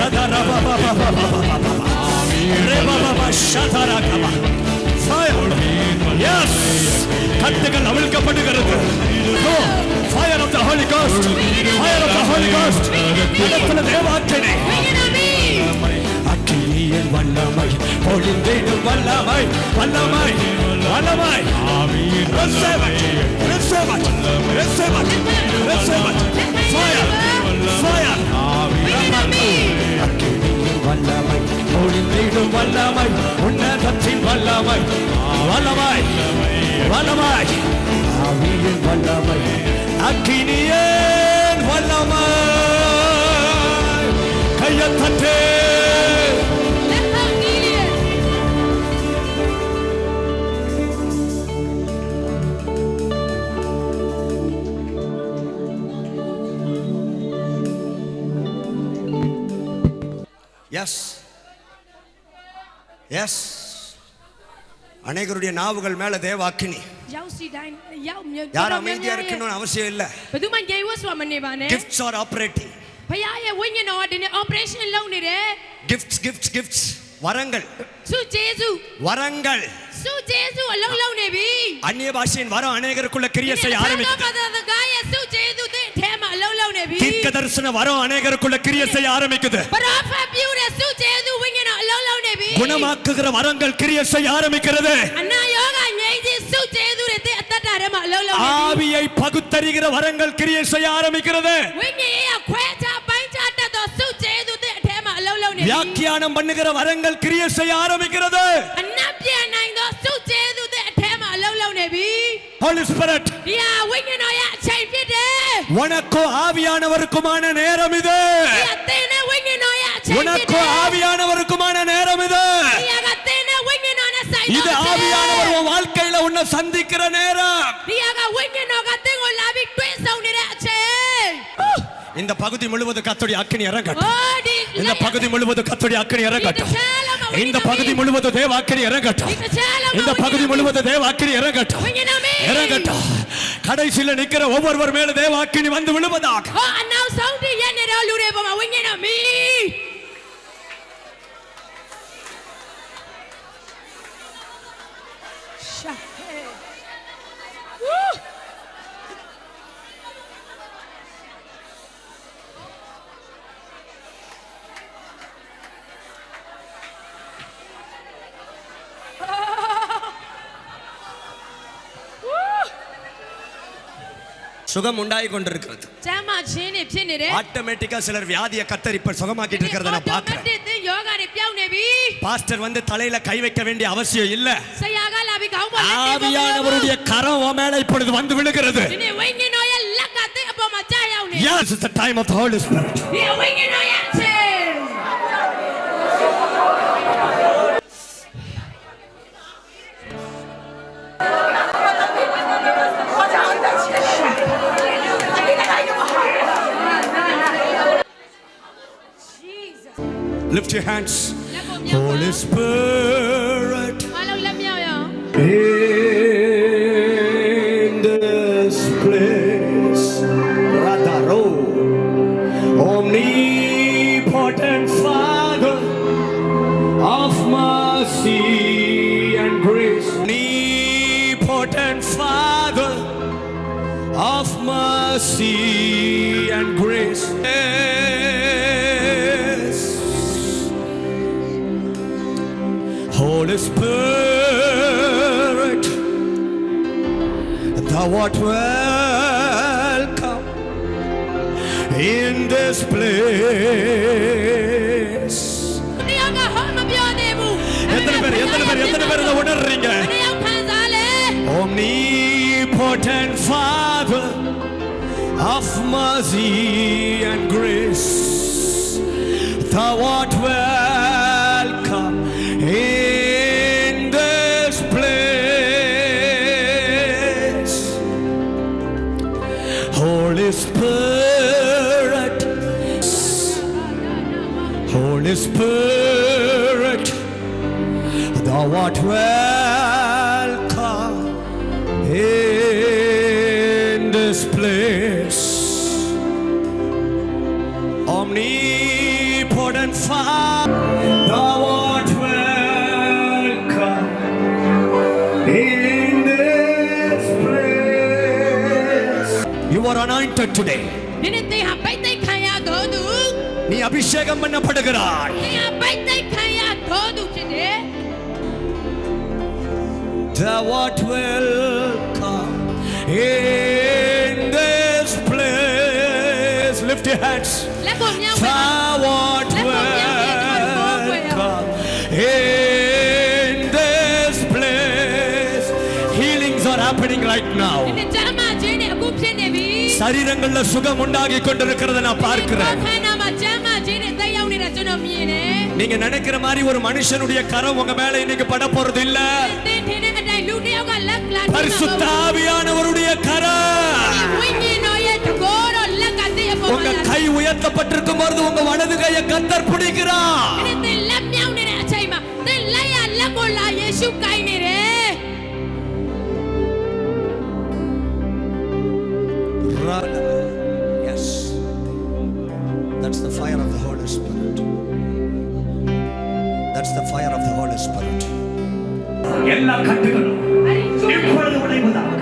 ரத ரப பப பப பப. ரப பப ஷதர கப. fire yes. கட்டுகள் அவிழ்க்கப்படுகிறது. fire of the Holy Ghost fire of the Holy Ghost. இடத்துல தேவாக்கினை அக்கினியின் வல்லமை பொழிந்திடும் வல்லமை வல்லமை வல்லமை. receive it receive it receive it receive it. fire fire. அக்கினியின் வல்லமை பொழிந்திடும் வல்லமை உன்னதத்தின் வல்லமை வல்லமை வல்லமை ஆவியின் வல்லமை அக்கினியின் வல்லமை. கையத் தட்டு. Yes yes. அநேகருடைய நாவுகள் மேல தேவாக்கினி. யாரும் அமைதியா இருக்கணும்னு அவசியம் இல்ல. Gifts are operating. Gifts gifts gifts. வரங்கள் வரங்கள். அந்நிய பாஷையின் வரம் அநேகருக்குள்ள கிரியை செய்ய ஆரம்பிக்குது. தீர்க்க தரிசன வரம் அநேகருக்குள்ள கிரியை செய்ய ஆரம்பிக்குது. குணமாக்குகிற வரங்கள் கிரியை செய்ய ஆரம்பிக்கிறது. ஆவியை பகுத்தறிகிற வரங்கள் கிரியை செய்ய ஆரம்பிக்கிறது. வியாக்கியானம் பண்ணுகிற வரங்கள் கிரியை செய்ய ஆரம்பிக்கிறது. Holy Spirit. உனக்கு ஆவியானவருக்குமான நேரம் இது. உனக்கு ஆவியானவருக்குமான நேரம் இது. இது ஆவியானவர் உன் வாழ்க்கையில உன்னை சந்திக்கிற நேரம். இந்த பகுதி முழுவதும் கர்த்தருடைய அக்கினி இறங்கட்டும். இந்த பகுதி முழுவதும் கர்த்தருடைய அக்கினி இறங்கட்டும். இந்த பகுதி முழுவதும் தேவ அக்கினி இறங்கட்டும். இந்த பகுதி முழுவதும் தேவ அக்கினி இறங்கட்டும். இறங்கட்டும். கடைசியில் நிக்கிற ஒவ்வொருவர் மேல தேவ அக்கினி வந்து விழுவதாக. சுகம் உண்டாகி கொண்டிருக்கிறது. ကျမ်းမာခြင်းတွေဖြစ်နေတယ် ஆட்டோமேட்டிக்கா சிலர் வியாதியை கத்தர் இப்ப சுகமாக்கிட்டு இருக்கிறத நான் பார்க்கிறேன்.ယောဂတွေပြောင်းနေပြီ பாஸ்டர் வந்து தலையில கை வைக்க வேண்டிய அவசியம் இல்ல. ဆရာကလာပြီးခေါင်းပေါ်လက်တင် ஆவியானவருடைய கரம் உன் மேல இப்பொழுது வந்து விழுகிறது. ဒီနေ့ဝိညာဉ်တော်ရဲ့လက်ကသင်အပေါ်မှာကြာရောက်နေ Yes, it's the time of the Holy Spirit. ဒီဝိညာဉ်တော်ရဲ့အချိန် Lift your hands. Holy Spirit. အားလုံးလက်မြောက်ရအောင် In this place, Radaro, omnipotent Father of mercy and grace, omnipotent Father of mercy and grace. Yes. Holy Spirit, thou art welcome in this place. ဒီယောဂဟောမပြောသေးဘူး எத்தனை பேர் இதை உணர்றீங்க? ဒီယောက်ခံစားလေ Omnipotent Father of mercy and grace, thou art welcome in this place. Holy Spirit, Holy Spirit, thou art welcome in this place. Omnipotent Father, thou art welcome in this place. You are anointed today. ဒီနေ့သင်ဟာပိတ်သိက်ခံရတော်သူ நீ அபிஷேகம் பண்ணப்படுகிறாய். သင်ဟာပိတ်သိက်ခံရတော်သူဖြစ်တယ် Thou art welcome in this place. Lift your hands. လက်ကိုမြောက်မယ် Thou art welcome in this place. Healings are happening right now. ဒီနေ့ကျမ်းမာခြင်းတွေအခုဖြစ်နေပြီ சரீரங்கள்ல சுகம் உண்டாகி கொண்டிருக்கிறத நான் பார்க்கிறேன். ခန္ဓာမှာကျမ်းမာခြင်းတွေတက်ရောက်နေတာကျွန်တော်မြင်တယ် நீங்க நினைக்கிற மாதிரி ஒரு மனுஷனுடைய கரம் உங்க மேல இன்னைக்கு பட போறது இல்ல. သင်ထင်တဲ့အတိုင်းလူတစ်ယောက်ကလက်လာ பரிசுத்த ஆவியானவருடைய கரம் ဝိညာဉ်တော်ရဲ့တကောတော်လက်ကသင်အပေါ် உங்க မှာ கை உயர்த்தப்பட்டிருக்கும் பொழுது உங்க வலது கையை கத்தர் பிடிக்கிறார். ဒီနေ့သင်လက်မြောက်နေတဲ့အချိန်မှာသင်လက်ရလက်ကိုလာယေရှုကိုင်းနေတယ် Yes, that's the fire of the Holy Spirit. That's the fire of the Holy Spirit. எல்லா கட்டுகளும் இப்பொழுது உடைவதாக.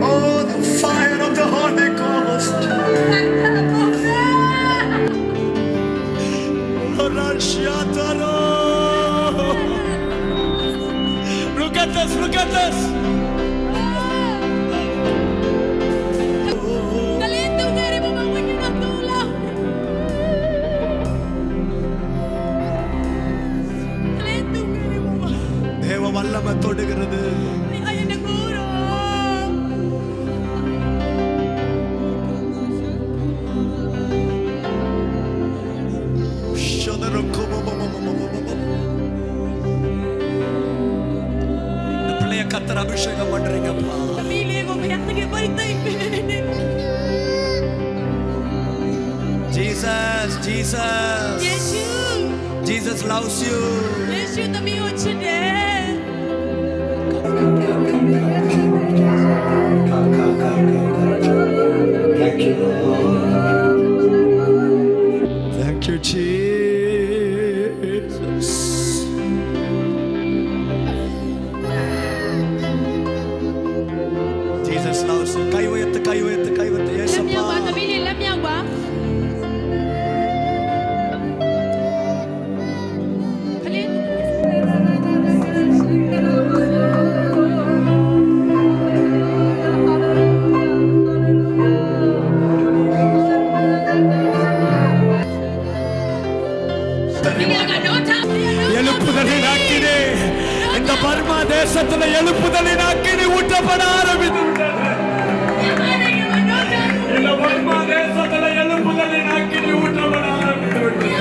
Oh, the fire of the Holy Ghost. Look at this, look at this. தேவ வல்லமை தொடுகிறது. இந்த பிள்ளைய கத்தர் அபிஷேகம் பண்றீங்கப்பா. Jesus, Jesus. Jesus loves you. Thank you, Lord. Thank you, Jesus. Jesus loves you. கை உயர்த்து, கை உயர்த்து, கை உயர்த்து.လက်မြော இயேசுப்பா. က်ပါသမီးလေးလက်မြောက်ပါ இந்த பர்மா தேசத்துல எழுப்புதலின் அக்கினி ஊற்றப்பட ஆரம்பித்துவிட்டது. இந்த பர்மா தேசத்துல எழுப்புதலின் அக்கினி ஊற்றப்பட ஆரம்பித்துவிட்டது.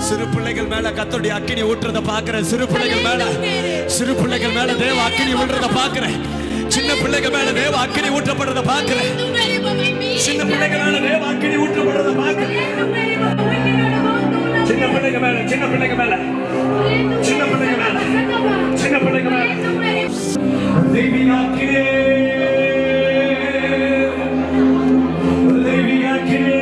சிறு பிள்ளைகள் மேல கர்த்தருடைய அக்கினி ஊற்றுறத பாக்குறேன். சிறு பிள்ளைகள் மேல தேவ அக்கினி ஊற்றுறத பாக்குறேன். சின்ன பிள்ளைகள் மேல தேவ அக்கினி ஊற்றப்படுறத பாக்குறேன். சின்ன பிள்ளைகள் மேல தேவ அக்கினி ஊற்றப்படுறத பாக்குறேன். சின்ன பிள்ளைகள் மேல தெய்வீக அக்கினி, தெய்வீக அக்கினி.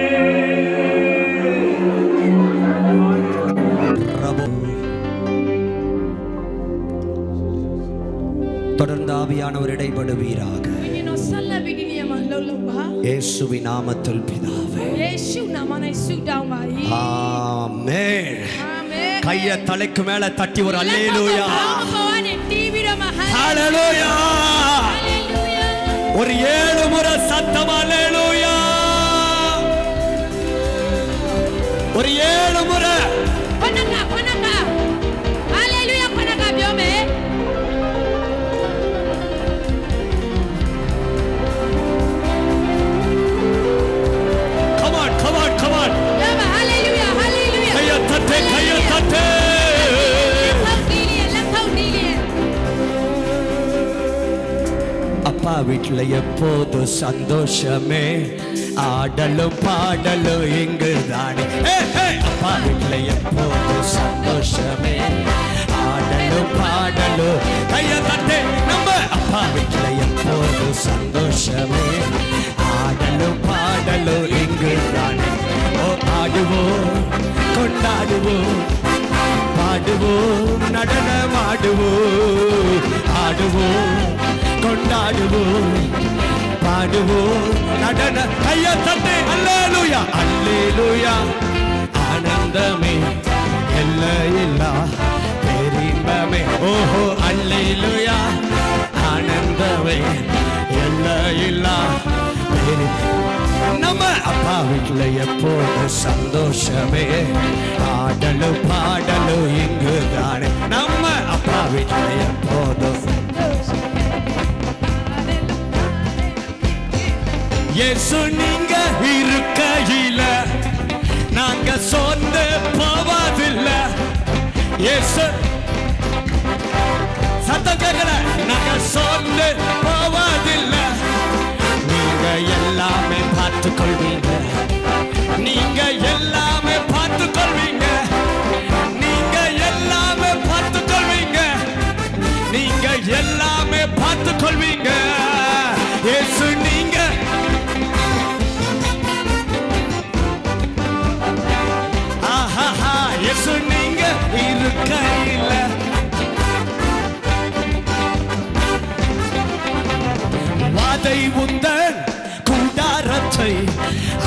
தொடர்ந்து ஆவியானவர் இடைபடுவீராக. இயேசுவின் நாமத்தில் பிதாவே. ஆமென். கையை தலைக்கு மேல தட்டி ஒரு அல்லேலூயா, ஹalleluya, ஒரு 7 முறை சத்தம் அல்லேலூயா, ஒரு 7 முறை. அப்பா வீட்டுல எப்போது சந்தோஷமே, ஆடலும் பாடலும் இங்கு தானே. அப்பா வீட்டுல எப்போது சந்தோஷமே, ஆடலும் பாடலும். கைய தட்டே நம்ம அப்பா வீட்டுல எப்போது சந்தோஷமே, ஆடலும் பாடலும் இங்கு தானே. ஓ ஆடுவோம், கொண்டாடுவோம், பாடுவோம், நடனமாடுவோம், ஆடுவோம், கொண்டாடுவோம், பாடுவோம், நடன. கைய தட்டு அல்லேலூயா, அல்லேலூயா. ஆனந்தமே எல்லையில்லா பெரின்பமே. ஓஹோ அல்லேலூயா, ஆனந்தமே எல்லையில்லா பெரி. நம்ம அப்பா வீட்டுல எப்போது சந்தோஷமே, ஆடலும் பாடலும் இங்கு தானே. நம்ம அப்பா வீட்டுல எப்போதும் இயேசு நீங்க இருக்கையில நாங்க சொந்த போவதில்ல. இயேசு சத்தம் கேட்கல, நாங்க சொந்த போவதில்ல. நீங்க எல்லாமே பார்த்துக் கொள்வீங்க, நீங்க எல்லாமே பார்த்துக் கொள்வீங்க, நீங்க எல்லாமே பார்த்துக் கொள்வீங்க, நீங்க எல்லாமே பார்த்துக் கொள்வீங்க. இயேசு நீங்க இயேசு நீங்க இருக்கையில வாதை உந்தன் கூடாரத்தை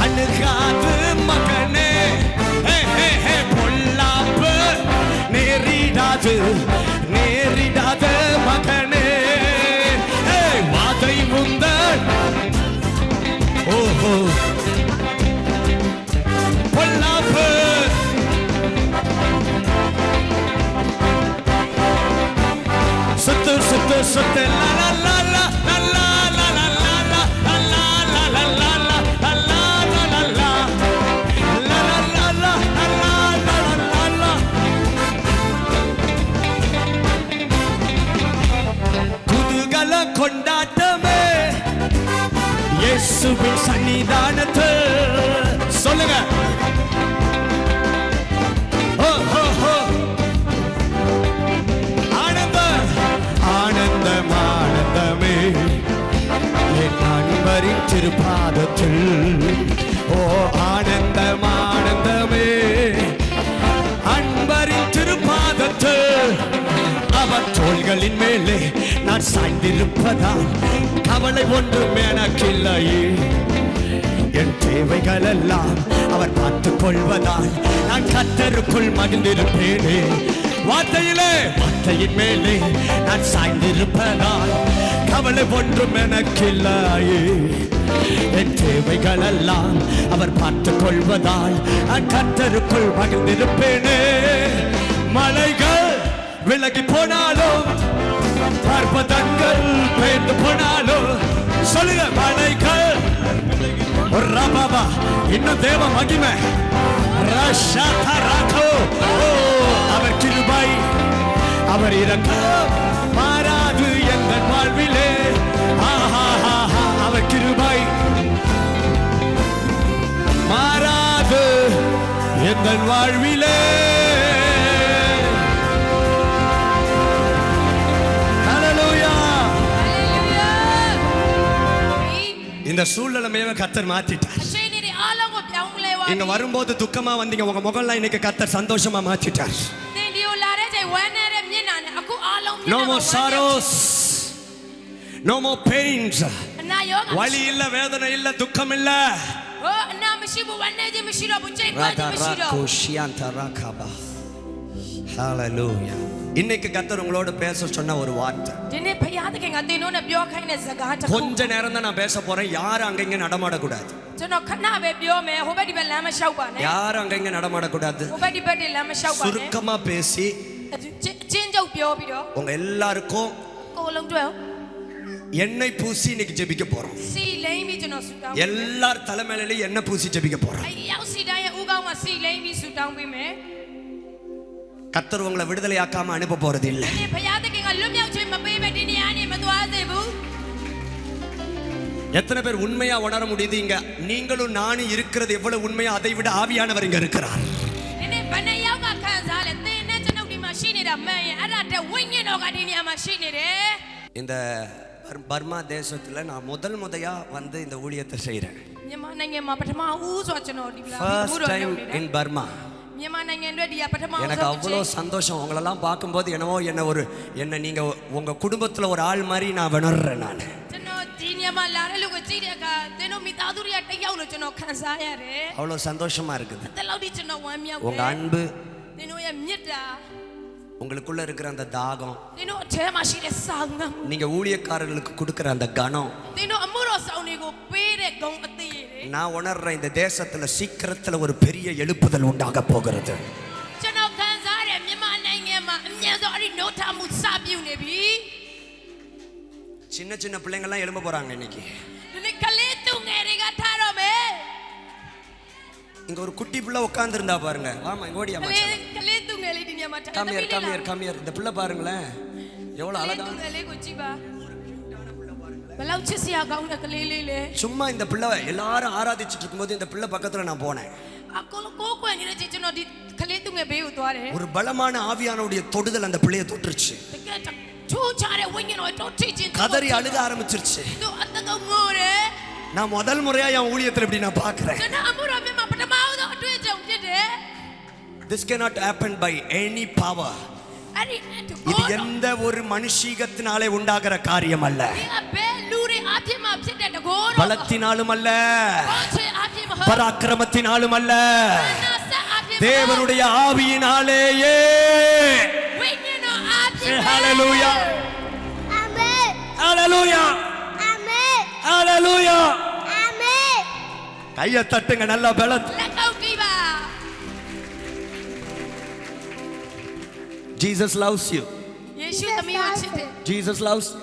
அணுகாது மகனே. பொல்லாப்பு நேரிடாது, நேரிடாத மகனே. வாதை உந்தன் ஓஹோ பொல்லாப்பு சுத்து சுத்து சுத்து லா லா லா லா லா லா லா லா லா லா லா லா லா லா லா லா லா லா. குதூகல கொண்டாட்டமே இயேசுவின் சன்னிதானத்தில். சொல்லுங்க ஆனந்தமே என் அன்பரின் திருப்பாதத்தில். ஓ ஆனந்தம் ஆனந்தமே அன்பரின் திருப்பாதத்தில். அவர் தோள்களின் மேலே நான் சாய்ந்திருப்பதால் கவலை ஒன்றும் எனக்கில்லையே. என் தேவைகள் எல்லாம் பார்த்துக் கொள்வதால் நான் கர்த்தருக்குள் மகிழ்ந்திருப்பேனே. வார்த்தையின் மேலே நான் சாய்ந்திருப்பதால் கவலை ஒன்றும் எனக்கில்லையே. என் தேவைகள் எல்லாம் அவர் பார்த்துக் கொள்வதால் நான் கர்த்தருக்குள் மகிழ்ந்திருப்பேனே. மலைகள் விலகி போனாலும் பர்வதங்கள் பெயர்ந்து போனாலும் சொல்லுங்க, மலைகள் ரபாபா இன்னும் தேவ மகிமை அவர் கிருபை அவர் இரக்கம் மாறாது எங்கள் வாழ்விலே. அவர் கிருபை மாறாது எங்கள் வாழ்விலே. இந்த சூழ்நிலைமையை கர்த்தர் மாத்திட்டார். இங்க வரும்போது துக்கமா வந்தீங்க, உங்க முகம்லாம் இன்னைக்கு கர்த்தர் சந்தோஷமா மாத்திட்டார். No more sorrows, no more pains. வலி இல்ல, வேதனை இல்ல, துக்கம் இல்ல. Hallelujah. இன்னைக்கு கர்த்தர் உங்களோட பேச சொன்ன ஒரு வார்த்தை. கொஞ்ச நேரம் தான் நான் பேச போறேன். யாரும் அங்கங்க நடமாட கூடாது. யாரும் அங்கங்க நடமாட கூடாது. சுருக்கமா பேசி உங்க எல்லாருக்கும் எண்ணெய் பூசி இன்னைக்கு ஜெபிக்க போறோம். எல்லார் தலைமையில எண்ணெய் பூசி ஜெபிக்க போறோம். கர்த்தர் உங்களை விடுதலையாக்காம அனுப்ப போறது இல்ல. எத்தனை பேர் உண்மையா உணர முடியுது? இங்க நீங்களும் நானும் இருக்கிறது எவ்வளவு உண்மையா, அதை விட ஆவியானவர் இங்க இருக்கிறார். இந்த பர்மா தேசத்துல நான் முதையா வந்து இந்த ஊழியத்தை செய்றேன். First time in Burma. எனக்கு அவ்வளோ சந்தோஷம். உங்களெல்லாம் பார்க்கும்போது என்ன நீங்க உங்க குடும்பத்துல ஒரு ஆள் மாதிரி நான் உணர்றேன். நான் அவ்வளோ சந்தோஷமா இருக்குது. உங்க அன்பு, உங்களுக்குள்ள இருக்கிற அந்த தாகம், நீங்க ஊழியக்காரர்களுக்கு கொடுக்கிற அந்த கனம், நான் உணர்றேன். இந்த தேசத்துல சீக்கிரத்துல ஒரு பெரிய எழுப்புதல் உண்டாக போகிறது. சின்ன சின்ன பிள்ளைங்க எல்லாம் எழும்ப போறாங்க இன்னைக்கு. இங்க ஒரு குட்டி பிள்ளை உட்கார்ந்து இருந்தா பாருங்க. ஆமா, இங்க ஓடியா கம்மியர். இந்த பிள்ளை பாருங்களேன், எவ்வளவு அழகா. சும்மா இந்த பிள்ளை எல்லாரும் ஆராதிச்சுட்டு இருக்கும்போது இந்த பிள்ளை பக்கத்துல நான் போனேன். ஒரு பலமான ஆவியானுடைய தொடுதல் அந்த பிள்ளையை தொட்டுருச்சு. கதறி அழுக ஆரம்பிச்சிருச்சு. நான் முதல் முறையா என் ஊழியத்துல இப்படி நான் பாக்குறேன். This cannot happen by any power. இது எந்த ஒரு மனுஷீகத்தினாலே உண்டாகிற காரியம் அல்ல, பலத்தினாலும் அல்ல, பராக்கிரமத்தினாலும் அல்ல, தேவனுடைய ஆவியினாலேயே. Hallelujah. Amen. Hallelujah. Amen. Hallelujah. Amen. கையை தட்டுங்க நல்லா பலத். Jesus loves you. Jesus loves you. Jesus loves you.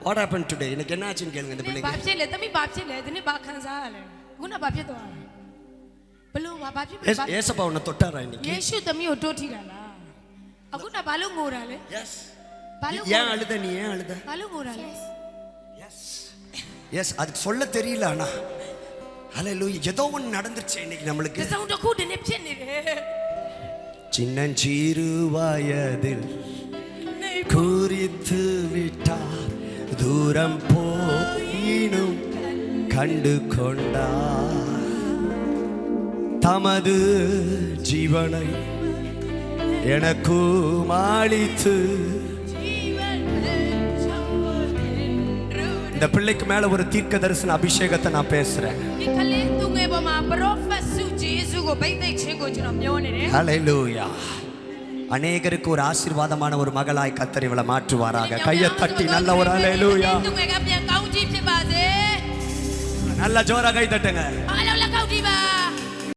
What happened today? இன்னைக்கு என்ன ஆச்சுன்னு கேளுங்க இந்த பிள்ளைங்க. பாப்ச்சேல தம்பி பாப்ச்சேல இதுனே பாக்கன்சால. குனா பாப்ச்சேதோ. பலு பாப்ச்சே. ஏசப்பா உன்னை தொட்டாரா இன்னைக்கு? இயேசு தம்பி ஒட்டோட்டிராலா. அகுனா பாலு ngorale. Yes. பாலு ஏன் அழுத நீ? ஏன் அழுத? பாலு ngorale. Yes. Yes, அது சொல்ல தெரியல ஆனா. ஹalleluya. ஏதோ ஒன்னு நடந்துச்சு இன்னைக்கு நமக்கு. சவுண்ட் கூடனே பிச்சேனே. சின்னஞ்சிறு வயதில் குறித்து விட்டார், தூரம் போயினும் கண்டு கொண்டார், தமது ஜீவனை எனக்கு மாளித்து. இந்த பிள்ளைக்கு மேல ஒரு தீர்க்க தரிசன அபிஷேகத்தை நான் பேசுறேன். ကိုဗိတ်သိက်ခြင်းကိုကျွန်တော်ပြောနေတယ် ஹalleluya அநேகருக்கு ஒரு ஆசீர்வாதமான ஒரு மகளாய் கர்த்தர் இவளை மாற்றுவாராக கையை தட்டி நல்ல ஒரு ஹalleluya သူငယ်ကပြန်ကောင်းကြီးဖြစ်ပါစေ நல்ல ஜோரா கை தட்டுங்க အားလုံးလက်ကောက်ကြည့်ပါ